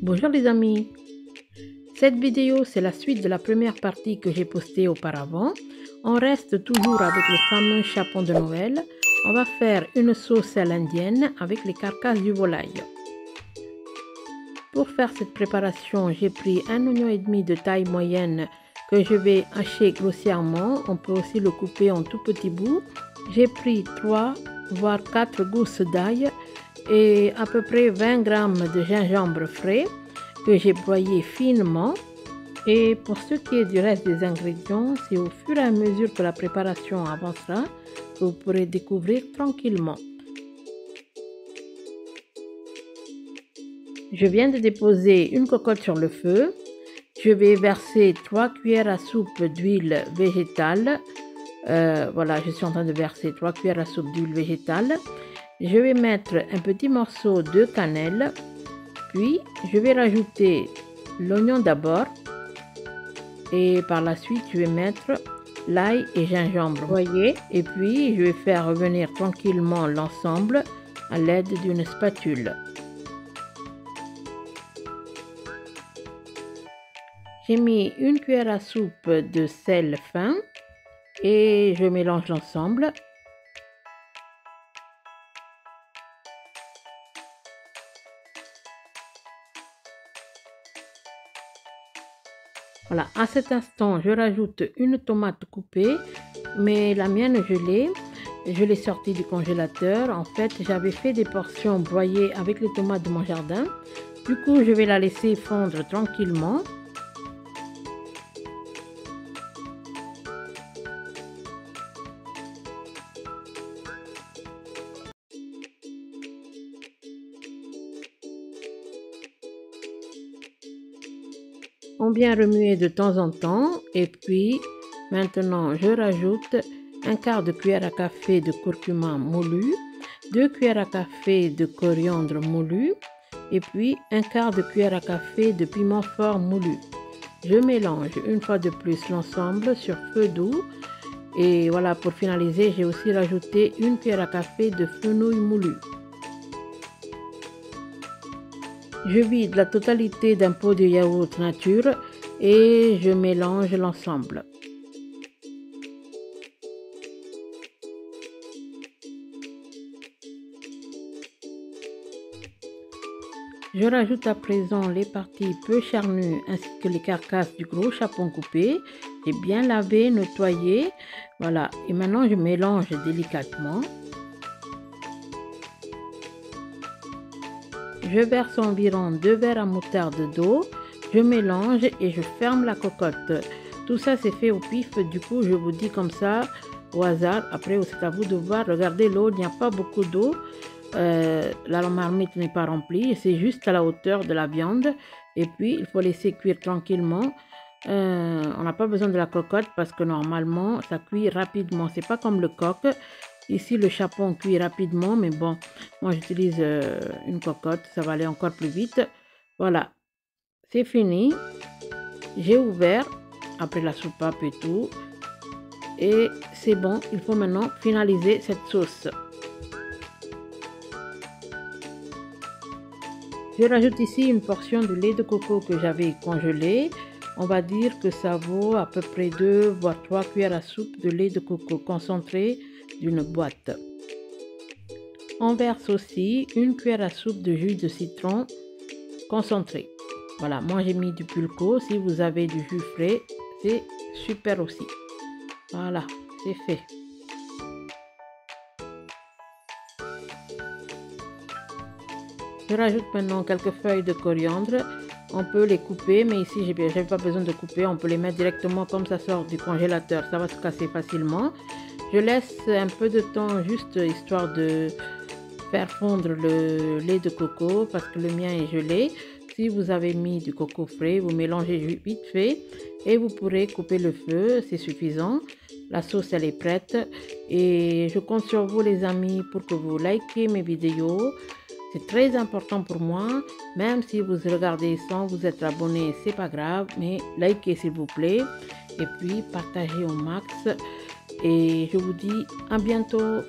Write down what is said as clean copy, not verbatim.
Bonjour les amis, cette vidéo c'est la suite de la première partie que j'ai postée auparavant. On reste toujours avec le fameux chapon de Noël. On va faire une sauce à l'indienne avec les carcasses du volaille. Pour faire cette préparation, j'ai pris un oignon et demi de taille moyenne que je vais hacher grossièrement. On peut aussi le couper en tout petits bouts. J'ai pris 3 voire 4 gousses d'ail et à peu près 20 g de gingembre frais que j'ai broyé finement. Et pour ce qui est du reste des ingrédients, c'est au fur et à mesure que la préparation avancera que vous pourrez découvrir tranquillement. Je viens de déposer une cocotte sur le feu. Je vais verser 3 cuillères à soupe d'huile végétale. Voilà, je suis en train de verser 3 cuillères à soupe d'huile végétale. Je vais mettre un petit morceau de cannelle. Puis, je vais rajouter l'oignon d'abord. Et par la suite, je vais mettre l'ail et gingembre. Voyez. Et puis, je vais faire revenir tranquillement l'ensemble à l'aide d'une spatule. J'ai mis une cuillère à soupe de sel fin et je mélange l'ensemble. Voilà, à cet instant, je rajoute une tomate coupée, mais la mienne je l'ai sortie du congélateur. En fait, j'avais fait des portions broyées avec les tomates de mon jardin. Du coup, je vais la laisser fondre tranquillement. On bien remuer de temps en temps et puis maintenant je rajoute un quart de cuillère à café de curcuma moulu, 2 cuillères à café de coriandre moulu et puis un quart de cuillère à café de piment fort moulu. Je mélange une fois de plus l'ensemble sur feu doux et voilà, pour finaliser, j'ai aussi rajouté une cuillère à café de fenouil moulu. Je vide la totalité d'un pot de yaourt nature et je mélange l'ensemble. Je rajoute à présent les parties peu charnues ainsi que les carcasses du gros chapon coupé. J'ai bien lavé, nettoyé. Voilà, et maintenant je mélange délicatement. Je verse environ 2 verres à moutarde d'eau, je mélange et je ferme la cocotte. Tout ça c'est fait au pif, du coup je vous dis comme ça au hasard. Après c'est à vous de voir. Regardez l'eau, il n'y a pas beaucoup d'eau. La marmite n'est pas remplie, c'est juste à la hauteur de la viande. Et puis il faut laisser cuire tranquillement. On n'a pas besoin de la cocotte parce que normalement ça cuit rapidement. C'est pas comme le coq. Ici, le chapon cuit rapidement, mais bon, moi j'utilise une cocotte, ça va aller encore plus vite. Voilà, c'est fini. J'ai ouvert après la soupape et tout. Et c'est bon, il faut maintenant finaliser cette sauce. Je rajoute ici une portion de lait de coco que j'avais congelé. On va dire que ça vaut à peu près 2 voire 3 cuillères à soupe de lait de coco concentré d'une boîte. On verse aussi une cuillère à soupe de jus de citron concentré. Voilà, moi j'ai mis du pulco. Si vous avez du jus frais, c'est super aussi. Voilà, c'est fait. Je rajoute maintenant quelques feuilles de coriandre. On peut les couper, mais ici j'ai pas besoin de couper. On peut les mettre directement comme ça sort du congélateur. Ça va se casser facilement. Je laisse un peu de temps juste histoire de faire fondre le lait de coco parce que le mien est gelé. Si vous avez mis du coco frais, vous mélangez vite fait et vous pourrez couper le feu, c'est suffisant. La sauce elle est prête et je compte sur vous les amis pour que vous likez mes vidéos. C'est très important pour moi, même si vous regardez sans vous être abonné, c'est pas grave, mais likez s'il vous plaît et puis partagez au max. Et je vous dis à bientôt.